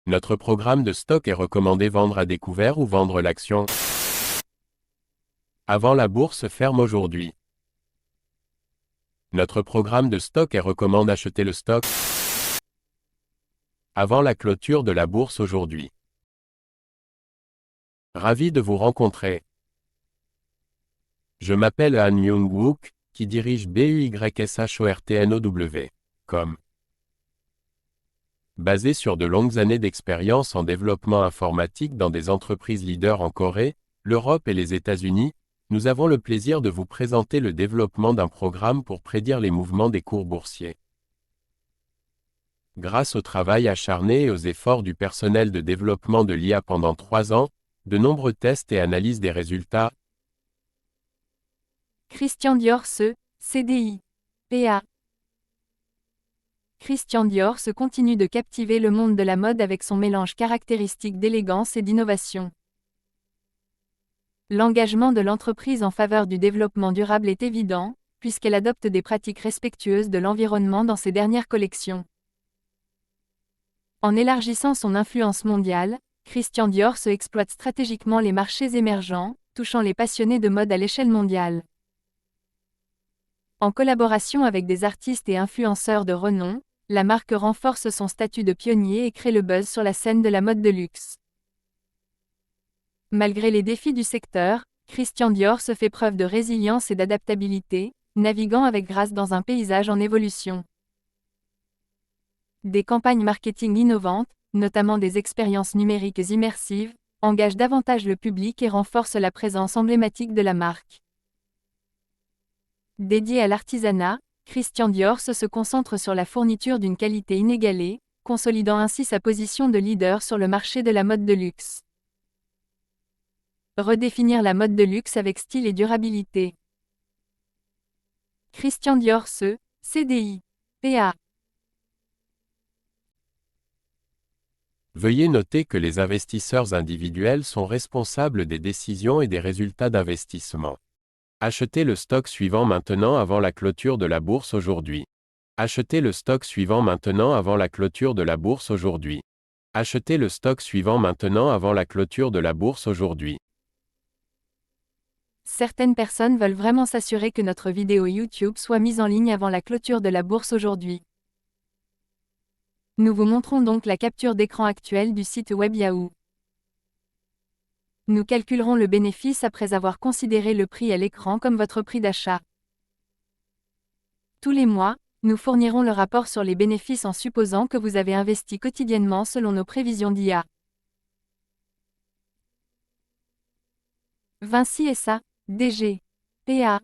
Notre programme de stock est recommandé vendre à découvert ou vendre l'action avant la bourse ferme aujourd'hui. Notre programme de stock est recommande acheter le stock avant la clôture de la bourse aujourd'hui. Ravi de vous rencontrer. Je m'appelle Han Myung-wook, qui dirige BUYSHORTNOW.com. Basé sur de longues années d'expérience en développement informatique dans des entreprises leaders en Corée, l'Europe et les États-Unis, nous avons le plaisir de vous présenter le développement d'un programme pour prédire les mouvements des cours boursiers. Grâce au travail acharné et aux efforts du personnel de développement de l'IA pendant 3 ans, de nombreux tests et analyses des résultats, Christian Dior CDI, PA. Christian Dior continue de captiver le monde de la mode avec son mélange caractéristique d'élégance et d'innovation. L'engagement de l'entreprise en faveur du développement durable est évident, puisqu'elle adopte des pratiques respectueuses de l'environnement dans ses dernières collections. En élargissant son influence mondiale, Christian Dior exploite stratégiquement les marchés émergents, touchant les passionnés de mode à l'échelle mondiale. En collaboration avec des artistes et influenceurs de renom, la marque renforce son statut de pionnier et crée le buzz sur la scène de la mode de luxe. Malgré les défis du secteur, Christian Dior fait preuve de résilience et d'adaptabilité, naviguant avec grâce dans un paysage en évolution. Des campagnes marketing innovantes, notamment des expériences numériques immersives, engagent davantage le public et renforcent la présence emblématique de la marque. Dédié à l'artisanat, Christian Dior se concentre sur la fourniture d'une qualité inégalée, consolidant ainsi sa position de leader sur le marché de la mode de luxe. Redéfinir la mode de luxe avec style et durabilité. Christian Dior CDI, PA. Veuillez noter que les investisseurs individuels sont responsables des décisions et des résultats d'investissement. Achetez le stock suivant maintenant avant la clôture de la bourse aujourd'hui. Achetez le stock suivant maintenant avant la clôture de la bourse aujourd'hui. Achetez le stock suivant maintenant avant la clôture de la bourse aujourd'hui. Certaines personnes veulent vraiment s'assurer que notre vidéo YouTube soit mise en ligne avant la clôture de la bourse aujourd'hui. Nous vous montrons donc la capture d'écran actuelle du site web Yahoo. Nous calculerons le bénéfice après avoir considéré le prix à l'écran comme votre prix d'achat. Tous les mois, nous fournirons le rapport sur les bénéfices en supposant que vous avez investi quotidiennement selon nos prévisions d'IA. Vinci SA, DG, PA.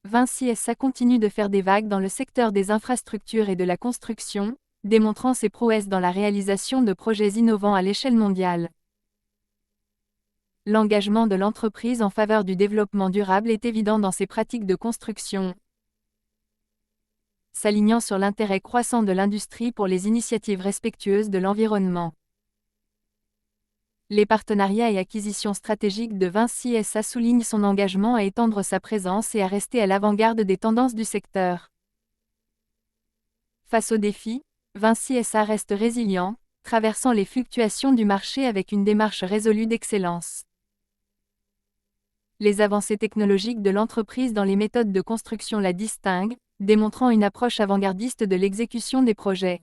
Vinci SA continue de faire des vagues dans le secteur des infrastructures et de la construction, démontrant ses prouesses dans la réalisation de projets innovants à l'échelle mondiale. L'engagement de l'entreprise en faveur du développement durable est évident dans ses pratiques de construction. S'alignant sur l'intérêt croissant de l'industrie pour les initiatives respectueuses de l'environnement. Les partenariats et acquisitions stratégiques de Vinci SA soulignent son engagement à étendre sa présence et à rester à l'avant-garde des tendances du secteur. Face aux défis, Vinci SA reste résilient, traversant les fluctuations du marché avec une démarche résolue d'excellence. Les avancées technologiques de l'entreprise dans les méthodes de construction la distinguent, démontrant une approche avant-gardiste de l'exécution des projets.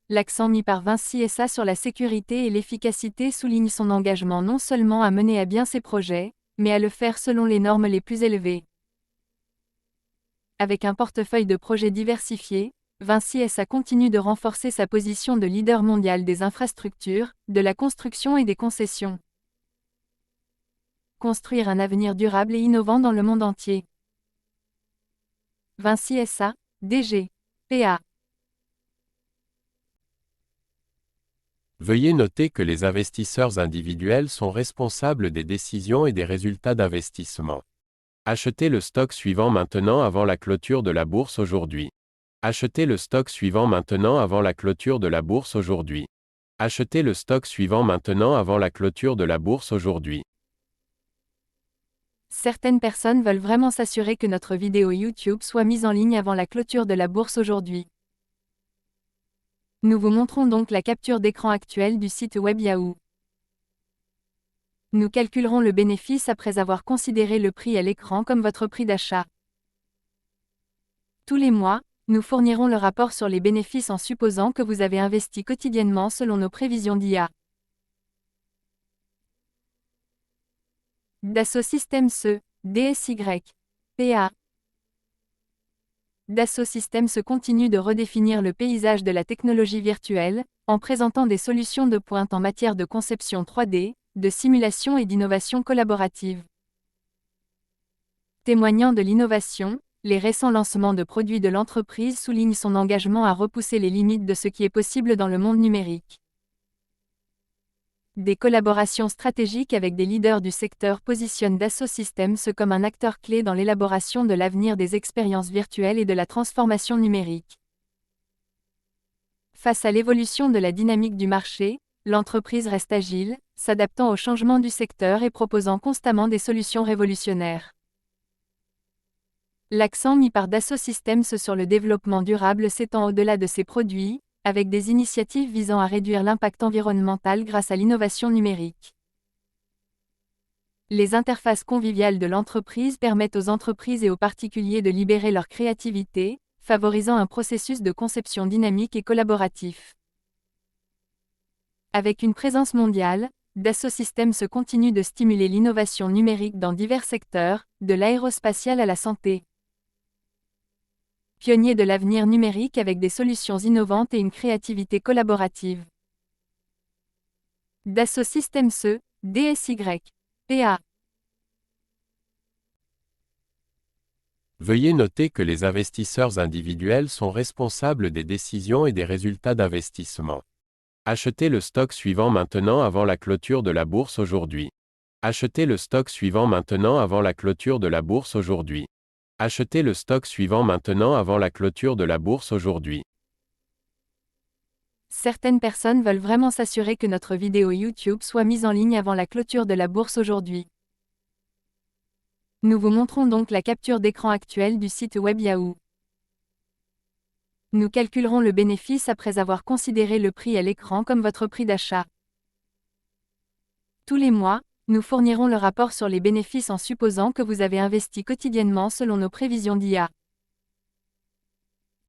L'accent mis par Vinci SA sur la sécurité et l'efficacité souligne son engagement non seulement à mener à bien ses projets, mais à le faire selon les normes les plus élevées. Avec un portefeuille de projets diversifié, Vinci SA continue de renforcer sa position de leader mondial des infrastructures, de la construction et des concessions. Construire un avenir durable et innovant dans le monde entier. Vinci SA, DG, PA. Veuillez noter que les investisseurs individuels sont responsables des décisions et des résultats d'investissement. Achetez le stock suivant maintenant avant la clôture de la bourse aujourd'hui. Achetez le stock suivant maintenant avant la clôture de la bourse aujourd'hui. Achetez le stock suivant maintenant avant la clôture de la bourse aujourd'hui. Certaines personnes veulent vraiment s'assurer que notre vidéo YouTube soit mise en ligne avant la clôture de la bourse aujourd'hui. Nous vous montrons donc la capture d'écran actuelle du site web Yahoo. Nous calculerons le bénéfice après avoir considéré le prix à l'écran comme votre prix d'achat. Tous les mois, nous fournirons le rapport sur les bénéfices en supposant que vous avez investi quotidiennement selon nos prévisions d'IA. Dassault Systèmes DSY, PA. Dassault Systèmes continue de redéfinir le paysage de la technologie virtuelle, en présentant des solutions de pointe en matière de conception 3D, de simulation et d'innovation collaborative. Témoignant de l'innovation, les récents lancements de produits de l'entreprise soulignent son engagement à repousser les limites de ce qui est possible dans le monde numérique. Des collaborations stratégiques avec des leaders du secteur positionnent Dassault Systèmes comme un acteur clé dans l'élaboration de l'avenir des expériences virtuelles et de la transformation numérique. Face à l'évolution de la dynamique du marché, l'entreprise reste agile, s'adaptant aux changements du secteur et proposant constamment des solutions révolutionnaires. L'accent mis par Dassault Systèmes sur le développement durable s'étend au-delà de ses produits, avec des initiatives visant à réduire l'impact environnemental grâce à l'innovation numérique. Les interfaces conviviales de l'entreprise permettent aux entreprises et aux particuliers de libérer leur créativité, favorisant un processus de conception dynamique et collaboratif. Avec une présence mondiale, Dassault Systèmes continue de stimuler l'innovation numérique dans divers secteurs, de l'aérospatial à la santé. Pionnier de l'avenir numérique avec des solutions innovantes et une créativité collaborative. Dassault Systèmes DSY, PA. Veuillez noter que les investisseurs individuels sont responsables des décisions et des résultats d'investissement. Achetez le stock suivant maintenant avant la clôture de la bourse aujourd'hui. Achetez le stock suivant maintenant avant la clôture de la bourse aujourd'hui. Achetez le stock suivant maintenant avant la clôture de la bourse aujourd'hui. Certaines personnes veulent vraiment s'assurer que notre vidéo YouTube soit mise en ligne avant la clôture de la bourse aujourd'hui. Nous vous montrons donc la capture d'écran actuelle du site web Yahoo. Nous calculerons le bénéfice après avoir considéré le prix à l'écran comme votre prix d'achat. Tous les mois, nous fournirons le rapport sur les bénéfices en supposant que vous avez investi quotidiennement selon nos prévisions d'IA.